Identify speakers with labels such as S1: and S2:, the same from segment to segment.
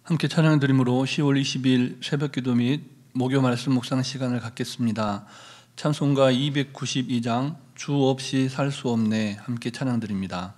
S1: 함께 찬양 드림으로 10월 20일 새벽기도 및 목요 말씀 묵상 시간을 갖겠습니다. 찬송가 292장 주 없이 살 수 없네 함께 찬양 드립니다.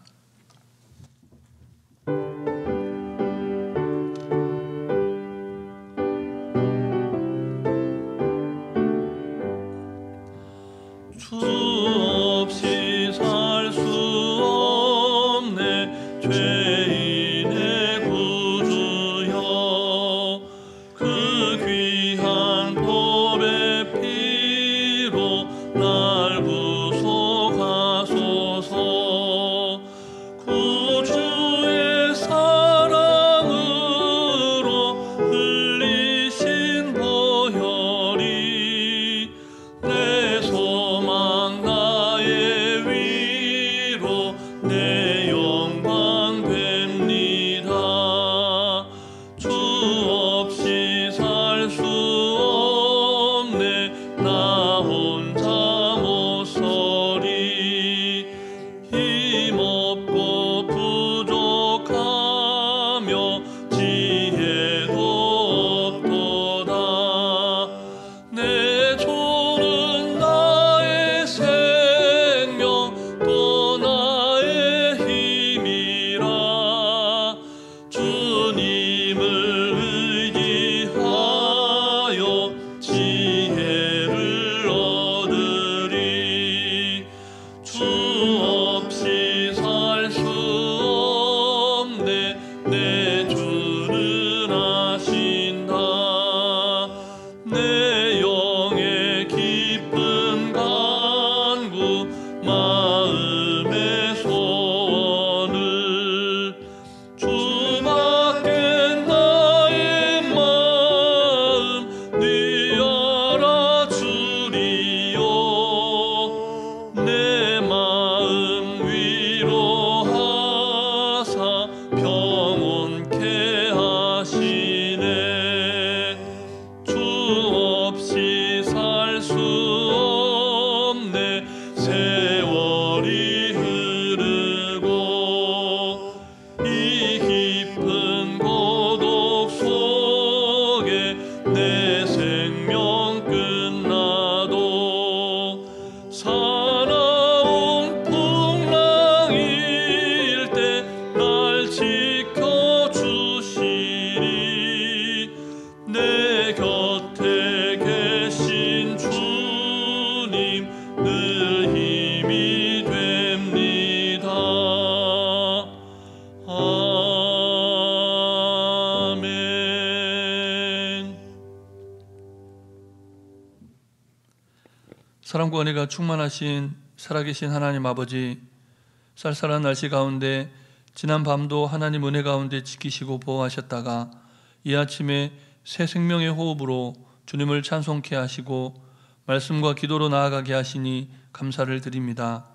S1: 사랑과 은혜가 충만하신 살아계신 하나님 아버지, 쌀쌀한 날씨 가운데 지난 밤도 하나님 은혜 가운데 지키시고 보호하셨다가 이 아침에 새 생명의 호흡으로 주님을 찬송케 하시고 말씀과 기도로 나아가게 하시니 감사를 드립니다.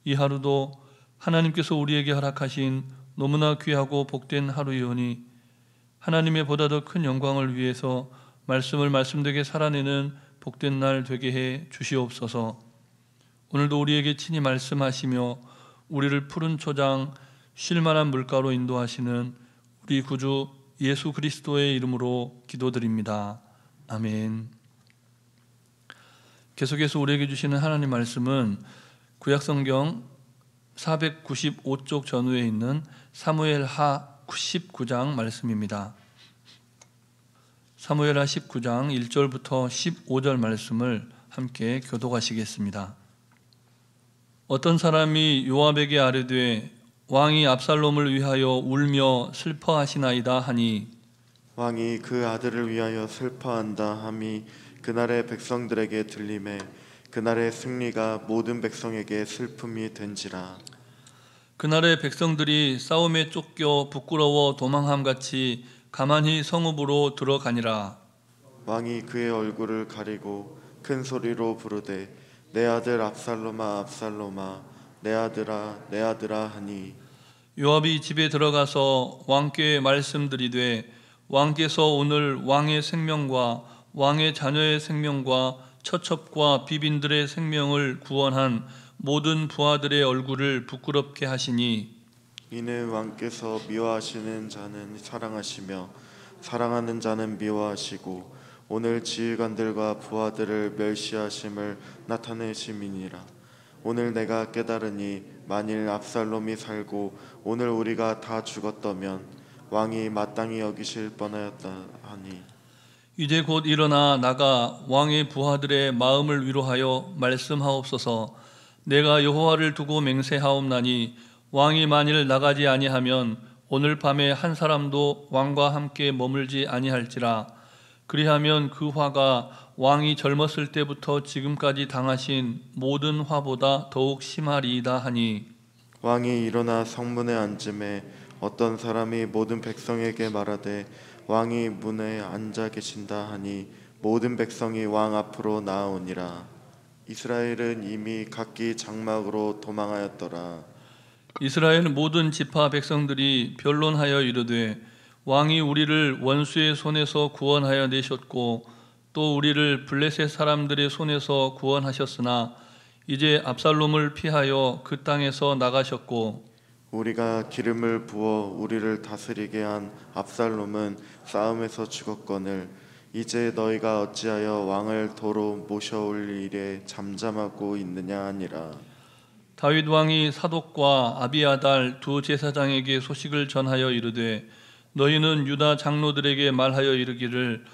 S1: 이 하루도 하나님께서 우리에게 허락하신 너무나 귀하고 복된 하루이오니 하나님의 보다 더 큰 영광을 위해서 말씀을 말씀되게 살아내는 복된 날 되게 해 주시옵소서. 오늘도 우리에게 친히 말씀하시며 우리를 푸른 초장 쉴만한 물가로 인도하시는 우리 구주 예수 그리스도의 이름으로 기도드립니다. 아멘. 계속해서 우리에게 주시는 하나님 말씀은 구약성경 495쪽 전후에 있는 사무엘하 19장 말씀입니다. 사무엘하 19장 1절부터 15절 말씀을 함께 교독하시겠습니다. 어떤 사람이 요압에게 아뢰되 왕이 압살롬을 위하여 울며 슬퍼하시나이다 하니
S2: 왕이 그 아들을 위하여 슬퍼한다 함이 그날의 백성들에게 들리매 그날의 승리가 모든 백성에게 슬픔이 된지라.
S1: 그날의 백성들이 싸움에 쫓겨 부끄러워 도망함같이 가만히 성읍으로 들어가니라.
S2: 왕이 그의 얼굴을 가리고 큰 소리로 부르되 내 아들 압살롬아 압살롬아 내 아들아 내 아들아 하니
S1: 요압이 집에 들어가서 왕께 말씀드리되 왕께서 오늘 왕의 생명과 왕의 자녀의 생명과 처첩과 비빈들의 생명을 구원한 모든 부하들의 얼굴을 부끄럽게 하시니
S2: 이는 왕께서 미워하시는 자는 사랑하시며 사랑하는 자는 미워하시고 오늘 지휘관들과 부하들을 멸시하심을 나타내심이니라. 오늘 내가 깨달으니 만일 압살롬이 살고 오늘 우리가 다 죽었다면 왕이 마땅히 여기실 뻔하였다 하니
S1: 이제 곧 일어나 나가 왕의 부하들의 마음을 위로하여 말씀하옵소서. 내가 여호와를 두고 맹세하옵나니 왕이 만일 나가지 아니하면 오늘 밤에 한 사람도 왕과 함께 머물지 아니할지라. 그리하면 그 화가 왕이 젊었을 때부터 지금까지 당하신 모든 화보다 더욱 심하리이다 하니
S2: 왕이 일어나 성문에 앉음에 어떤 사람이 모든 백성에게 말하되 왕이 문에 앉아 계신다 하니 모든 백성이 왕 앞으로 나아오니라. 이스라엘은 이미 각기 장막으로 도망하였더라.
S1: 이스라엘 모든 지파 백성들이 변론하여 이르되 왕이 우리를 원수의 손에서 구원하여 내셨고 또 우리를 블레셋 사람들의 손에서 구원하셨으나 이제 압살롬을 피하여 그 땅에서 나가셨고
S2: 우리가 기름을 부어 우리를 다스리게 한 압살롬은 싸움에서 죽었거늘 이제 너희가 어찌하여 왕을 도로 모셔올 일에 잠잠하고 있느냐 하니라.
S1: 다윗 왕이 사독과 아비아달 두 제사장에게 소식을 전하여 이르되 너희는 유다 장로들에게 말하여 이르기를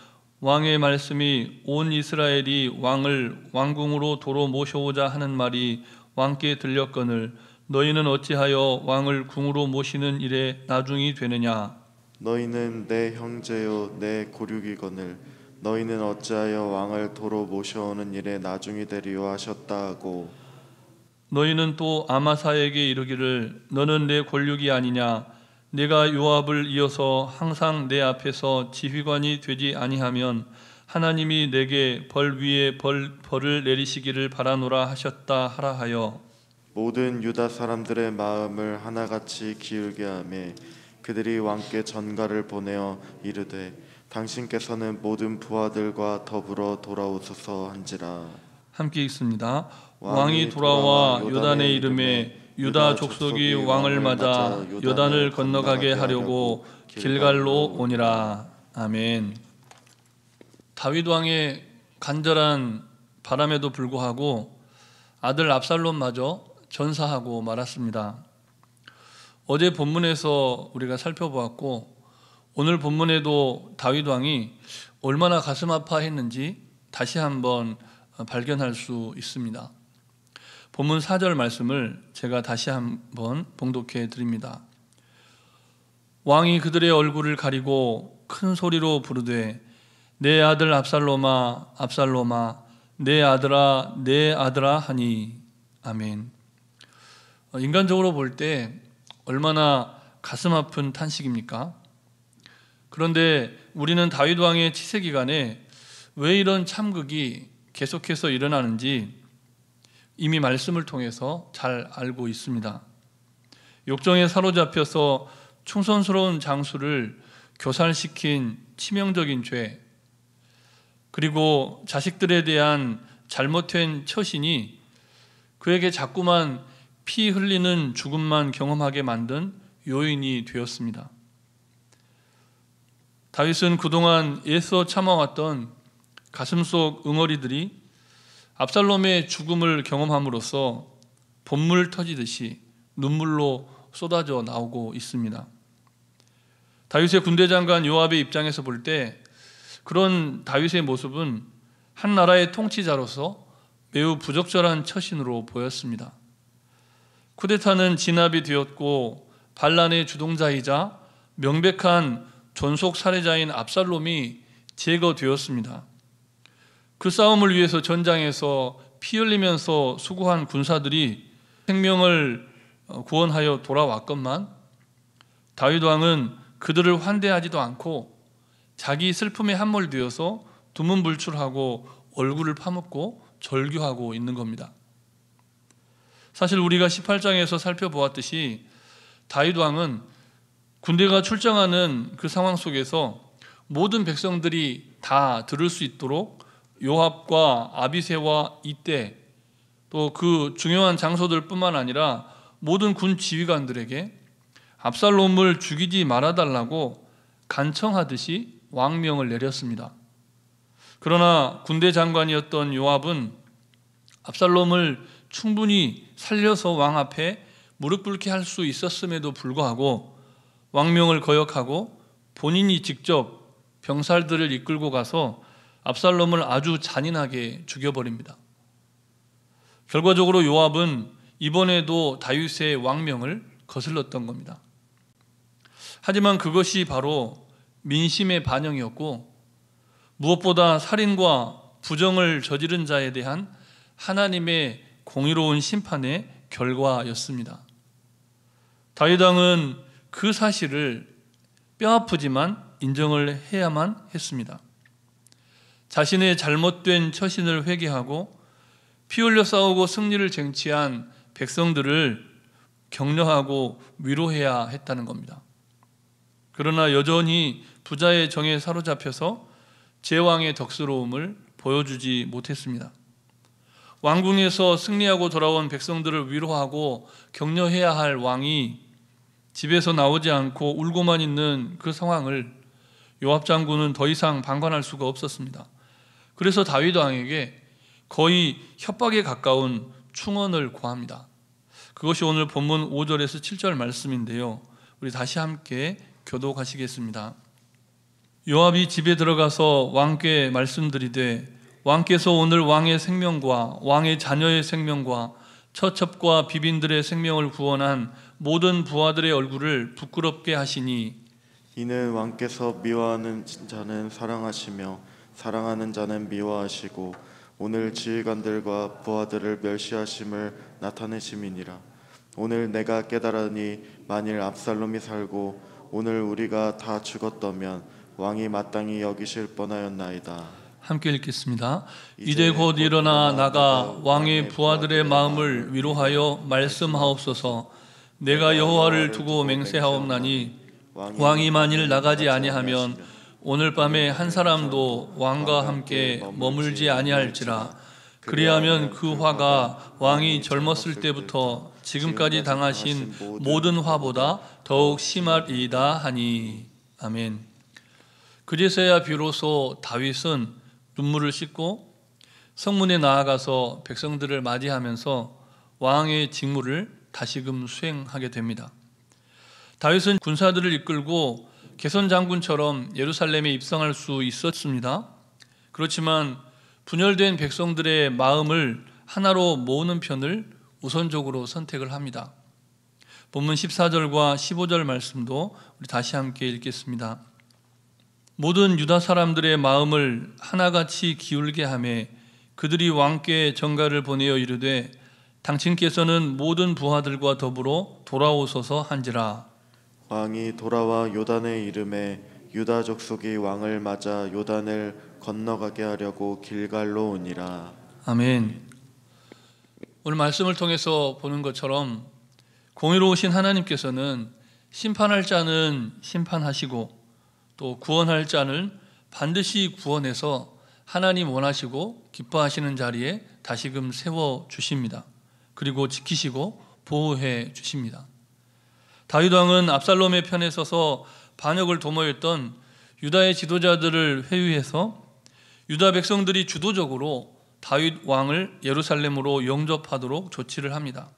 S1: 왕의 말씀이 온 이스라엘이 왕을 왕궁으로 도로 모셔오자 하는 말이 왕께 들렸거늘 너희는 어찌하여 왕을 궁으로 모시는 일에 나중이 되느냐.
S2: 너희는 내 형제요 내 고륙이거늘 너희는 어찌하여 왕을 도로 모셔오는 일에 나중이 되리요 하셨다 하고
S1: 너희는 또 아마사에게 이르기를 너는 내 권력이 아니냐. 내가 요압을 이어서 항상 내 앞에서 지휘관이 되지 아니하면 하나님이 내게 벌 위에 벌을 내리시기를 바라노라 하셨다 하라 하여
S2: 모든 유다 사람들의 마음을 하나같이 기울게 하매 그들이 왕께 전가를 보내어 이르되 당신께서는 모든 부하들과 더불어 돌아오소서 한지라.
S1: 함께 읽습니다. 왕이 돌아와 요단의 이름에 유다 족속이 왕을 맞아 요단을 건너가게 하려고 길갈로 오니라. 아멘. 다윗 왕의 간절한 바람에도 불구하고 아들 압살롬마저 전사하고 말았습니다. 어제 본문에서 우리가 살펴보았고 오늘 본문에도 다윗 왕이 얼마나 가슴 아파했는지 다시 한번 발견할 수 있습니다. 본문 4절 말씀을 제가 다시 한번 봉독해 드립니다. 왕이 그들의 얼굴을 가리고 큰 소리로 부르되 내 아들 압살롬아 압살롬아 내 아들아 하니. 아멘. 인간적으로 볼 때 얼마나 가슴 아픈 탄식입니까? 그런데 우리는 다윗 왕의 치세 기간에 왜 이런 참극이 계속해서 일어나는지 이미 말씀을 통해서 잘 알고 있습니다. 욕정에 사로잡혀서 충성스러운 장수를 교살시킨 치명적인 죄, 그리고 자식들에 대한 잘못된 처신이 그에게 자꾸만 피 흘리는 죽음만 경험하게 만든 요인이 되었습니다. 다윗은 그동안 애써 참아왔던 가슴속 응어리들이 압살롬의 죽음을 경험함으로써 본물 터지듯이 눈물로 쏟아져 나오고 있습니다. 다윗의 군대장관 요압의 입장에서 볼 때 그런 다윗의 모습은 한 나라의 통치자로서 매우 부적절한 처신으로 보였습니다. 쿠데타는 진압이 되었고 반란의 주동자이자 명백한 존속 살해자인 압살롬이 제거되었습니다. 그 싸움을 위해서 전장에서 피 흘리면서 수고한 군사들이 생명을 구원하여 돌아왔건만 다윗 왕은 그들을 환대하지도 않고 자기 슬픔에 함몰되어서 두문불출하고 얼굴을 파묻고 절규하고 있는 겁니다. 사실 우리가 18장에서 살펴보았듯이 다윗 왕은 군대가 출정하는 그 상황 속에서 모든 백성들이 다 들을 수 있도록 요압과 아비새와 이떼 또 그 중요한 장소들 뿐만 아니라 모든 군 지휘관들에게 압살롬을 죽이지 말아달라고 간청하듯이 왕명을 내렸습니다. 그러나 군대 장관이었던 요압은 압살롬을 충분히 살려서 왕 앞에 무릎 꿇게 할 수 있었음에도 불구하고 왕명을 거역하고 본인이 직접 병사들을 이끌고 가서 압살롬을 아주 잔인하게 죽여버립니다. 결과적으로 요압은 이번에도 다윗의 왕명을 거슬렀던 겁니다. 하지만 그것이 바로 민심의 반영이었고 무엇보다 살인과 부정을 저지른 자에 대한 하나님의 공의로운 심판의 결과였습니다. 다윗 왕은 그 사실을 뼈아프지만 인정을 해야만 했습니다. 자신의 잘못된 처신을 회개하고 피 흘려 싸우고 승리를 쟁취한 백성들을 격려하고 위로해야 했다는 겁니다. 그러나 여전히 부자의 정에 사로잡혀서 제왕의 덕스러움을 보여주지 못했습니다. 왕궁에서 승리하고 돌아온 백성들을 위로하고 격려해야 할 왕이 집에서 나오지 않고 울고만 있는 그 상황을 요압 장군은 더 이상 방관할 수가 없었습니다. 그래서 다윗 왕에게 거의 협박에 가까운 충언을 고합니다. 그것이 오늘 본문 5절에서 7절 말씀인데요. 우리 다시 함께 교독하시겠습니다. 요압이 집에 들어가서 왕께 말씀드리되 왕께서 오늘 왕의 생명과 왕의 자녀의 생명과 처첩과 비빈들의 생명을 구원한 모든 부하들의 얼굴을 부끄럽게 하시니
S2: 이는 왕께서 미워하는 자는 사랑하시며 사랑하는 자는 미워하시고 오늘 지휘관들과 부하들을 멸시하심을 나타내심이니라. 오늘 내가 깨달으니 만일 압살롬이 살고 오늘 우리가 다 죽었다면 왕이 마땅히 여기실 뻔하였나이다.
S1: 함께 읽겠습니다. 이제 곧 일어나 나가 왕의 부하들의 마음을 위로하여 말씀하옵소서. 내가 여호와를 두고 맹세하옵나니 왕이 만일 나가지 아니하면 오늘 밤에 한 사람도 왕과 함께 머물지 아니할지라. 그리하면 그 화가 왕이 젊었을 때부터 지금까지 당하신 모든 화보다 더욱 심하리이다 하니. 아멘. 그제서야 비로소 다윗은 눈물을 씻고 성문에 나아가서 백성들을 맞이하면서 왕의 직무를 다시금 수행하게 됩니다. 다윗은 군사들을 이끌고 개선 장군처럼 예루살렘에 입성할 수 있었습니다. 그렇지만 분열된 백성들의 마음을 하나로 모으는 편을 우선적으로 선택을 합니다. 본문 14절과 15절 말씀도 우리 다시 함께 읽겠습니다. 모든 유다 사람들의 마음을 하나같이 기울게 하매 그들이 왕께 전가를 보내어 이르되 당신께서는 모든 부하들과 더불어 돌아오소서 한지라.
S2: 왕이 돌아와 요단에 이름에 유다 족속이 왕을 맞아 요단을 건너가게 하려고 길갈로 오니라.
S1: 아멘. 오늘 말씀을 통해서 보는 것처럼 공의로우신 하나님께서는 심판할 자는 심판하시고 또 구원할 자는 반드시 구원해서 하나님 원하시고 기뻐하시는 자리에 다시금 세워주십니다. 그리고 지키시고 보호해 주십니다. 다윗 왕은 압살롬의 편에 서서 반역을 도모했던 유다의 지도자들을 회유해서 유다 백성들이 주도적으로 다윗 왕을 예루살렘으로 영접하도록 조치를 합니다.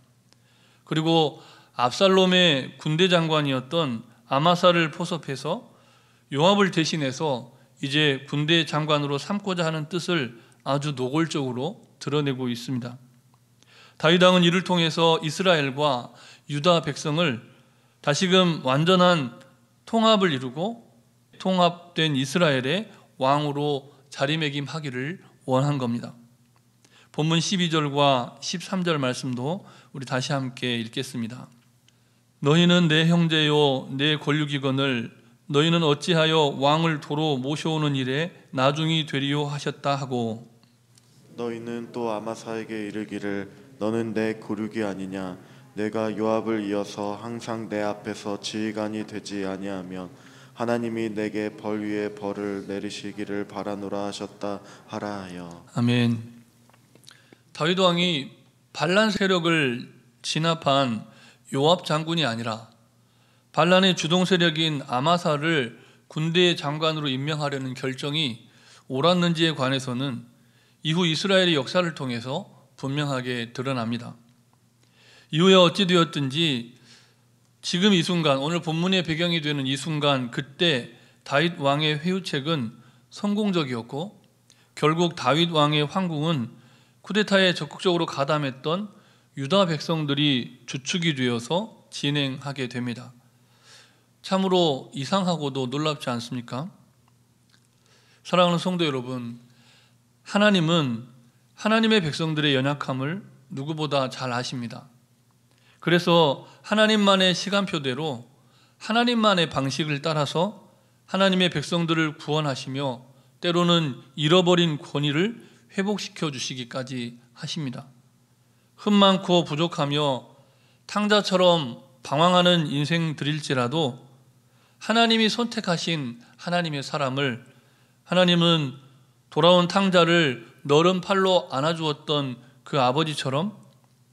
S1: 그리고 압살롬의 군대 장관이었던 아마사를 포섭해서 요압을 대신해서 이제 군대 장관으로 삼고자 하는 뜻을 아주 노골적으로 드러내고 있습니다. 다윗 왕은 이를 통해서 이스라엘과 유다 백성을 다시금 완전한 통합을 이루고 통합된 이스라엘의 왕으로 자리매김하기를 원한 겁니다. 본문 12절과 13절 말씀도 우리 다시 함께 읽겠습니다. 너희는 내 형제요 내 권류기건을 너희는 어찌하여 왕을 도로 모셔오는 일에 나중이 되리요 하셨다 하고
S2: 너희는 또 아마사에게 이르기를 너는 내 고륙이 아니냐 내가 요압을 이어서 항상 내 앞에서 지휘관이 되지 아니하면 하나님이 내게 벌 위에 벌을 내리시기를 바라노라 하셨다 하라 하여.
S1: 아멘. 다윗 왕이 반란 세력을 진압한 요압 장군이 아니라 반란의 주동 세력인 아마사를 군대 장관으로 임명하려는 결정이 옳았는지에 관해서는 이후 이스라엘의 역사를 통해서 분명하게 드러납니다. 이후에 어찌 되었든지 지금 이 순간, 오늘 본문의 배경이 되는 이 순간, 그때 다윗 왕의 회유책은 성공적이었고 결국 다윗 왕의 황궁은 쿠데타에 적극적으로 가담했던 유다 백성들이 주축이 되어서 진행하게 됩니다. 참으로 이상하고도 놀랍지 않습니까? 사랑하는 성도 여러분, 하나님은 하나님의 백성들의 연약함을 누구보다 잘 아십니다. 그래서 하나님만의 시간표대로 하나님만의 방식을 따라서 하나님의 백성들을 구원하시며 때로는 잃어버린 권위를 회복시켜 주시기까지 하십니다. 흠 많고 부족하며 탕자처럼 방황하는 인생들일지라도 하나님이 선택하신 하나님의 사람을 하나님은 돌아온 탕자를 너른 팔로 안아주었던 그 아버지처럼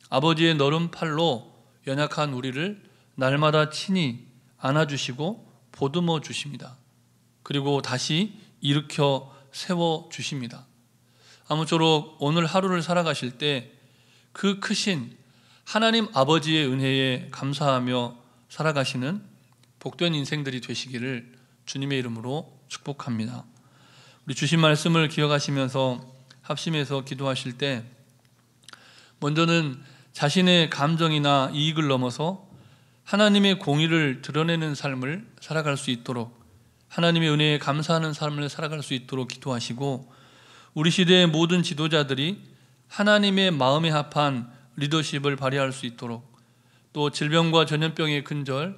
S1: 아버지의 너른 팔로 연약한 우리를 날마다 친히 안아주시고 보듬어 주십니다. 그리고 다시 일으켜 세워주십니다. 아무쪼록 오늘 하루를 살아가실 때 그 크신 하나님 아버지의 은혜에 감사하며 살아가시는 복된 인생들이 되시기를 주님의 이름으로 축복합니다. 우리 주신 말씀을 기억하시면서 합심해서 기도하실 때 먼저는 자신의 감정이나 이익을 넘어서 하나님의 공의를 드러내는 삶을 살아갈 수 있도록 하나님의 은혜에 감사하는 삶을 살아갈 수 있도록 기도하시고 우리 시대의 모든 지도자들이 하나님의 마음에 합한 리더십을 발휘할 수 있도록 또 질병과 전염병의 근절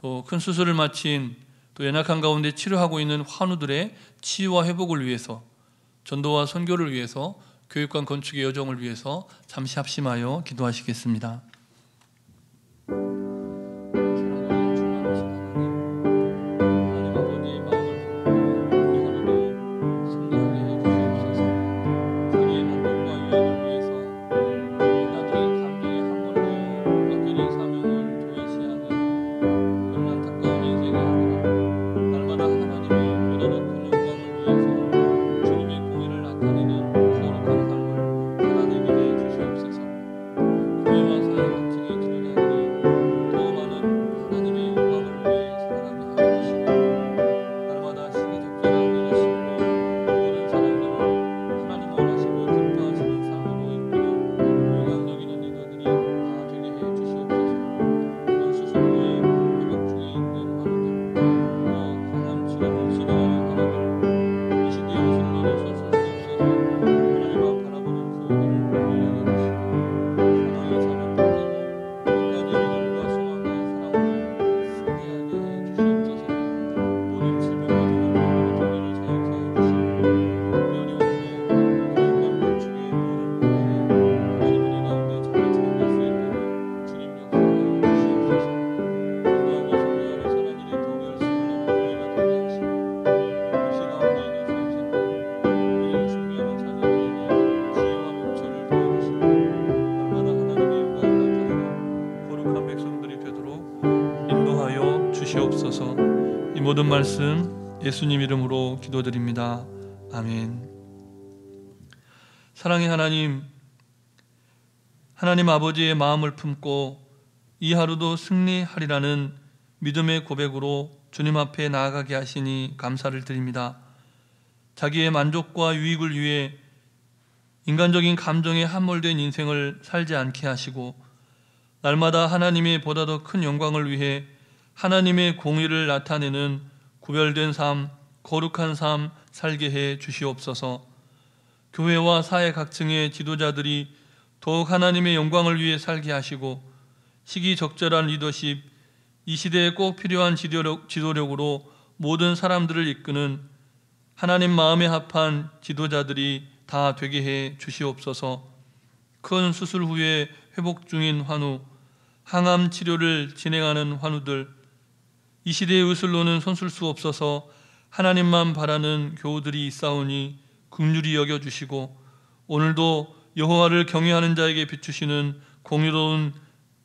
S1: 또 큰 수술을 마친 또 연약한 가운데 치료하고 있는 환우들의 치유와 회복을 위해서 전도와 선교를 위해서 교육관 건축의 여정을 위해서 잠시 합심하여 기도하시겠습니다. 주시옵소서. 이 모든 말씀 예수님 이름으로 기도드립니다. 아멘. 사랑의 하나님, 하나님 아버지의 마음을 품고 이 하루도 승리하리라는 믿음의 고백으로 주님 앞에 나아가게 하시니 감사를 드립니다. 자기의 만족과 유익을 위해 인간적인 감정에 함몰된 인생을 살지 않게 하시고 날마다 하나님의 보다 더 큰 영광을 위해 하나님의 공의를 나타내는 구별된 삶, 거룩한 삶 살게 해 주시옵소서. 교회와 사회 각층의 지도자들이 더욱 하나님의 영광을 위해 살게 하시고 시기적절한 리더십, 이 시대에 꼭 필요한 지도력으로 모든 사람들을 이끄는 하나님 마음에 합한 지도자들이 다 되게 해 주시옵소서. 큰 수술 후에 회복 중인 환우, 항암 치료를 진행하는 환우들, 이 시대의 의술로는 손쓸 수 없어서 하나님만 바라는 교우들이 있사오니 긍휼히 여겨주시고 오늘도 여호와를 경외하는 자에게 비추시는 공의로운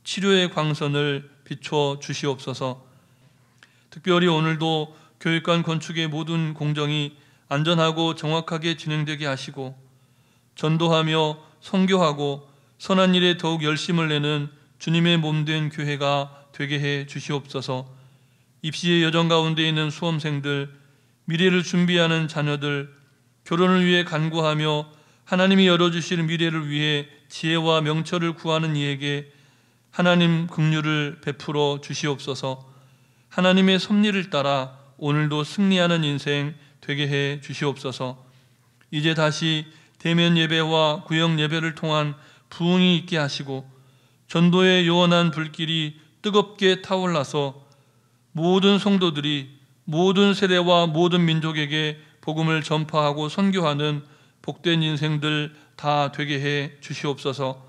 S1: 치료의 광선을 비추어 주시옵소서. 특별히 오늘도 교육관 건축의 모든 공정이 안전하고 정확하게 진행되게 하시고 전도하며 선교하고 선한 일에 더욱 열심을 내는 주님의 몸된 교회가 되게 해 주시옵소서. 입시의 여정 가운데 있는 수험생들, 미래를 준비하는 자녀들, 결혼을 위해 간구하며 하나님이 열어주실 미래를 위해 지혜와 명철을 구하는 이에게 하나님 긍휼을 베풀어 주시옵소서. 하나님의 섭리를 따라 오늘도 승리하는 인생 되게 해 주시옵소서. 이제 다시 대면 예배와 구역 예배를 통한 부흥이 있게 하시고 전도의 요원한 불길이 뜨겁게 타올라서 모든 성도들이 모든 세대와 모든 민족에게 복음을 전파하고 선교하는 복된 인생들 다 되게 해 주시옵소서.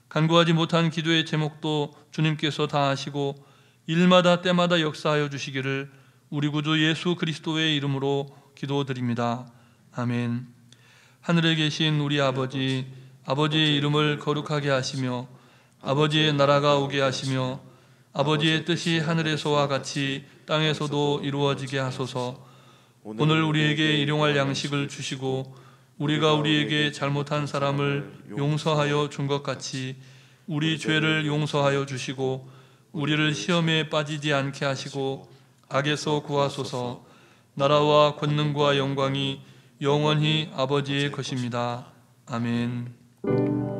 S1: 간구하지 못한 기도의 제목도 주님께서 다 아시고 일마다 때마다 역사하여 주시기를 우리 구주 예수 그리스도의 이름으로 기도드립니다. 아멘. 하늘에 계신 우리 아버지, 아버지의 이름을 거룩하게 하시며 아버지의 나라가 오게 하시며 아버지의 뜻이 하늘에서와 같이 땅에서도 이루어지게 하소서. 오늘 우리에게 일용할 양식을 주시고 우리가 우리에게 잘못한 사람을 용서하여 준 것 같이 우리 죄를 용서하여 주시고 우리를 시험에 빠지지 않게 하시고 악에서 구하소서. 나라와 권능과 영광이 영원히 아버지의 것입니다. 아멘.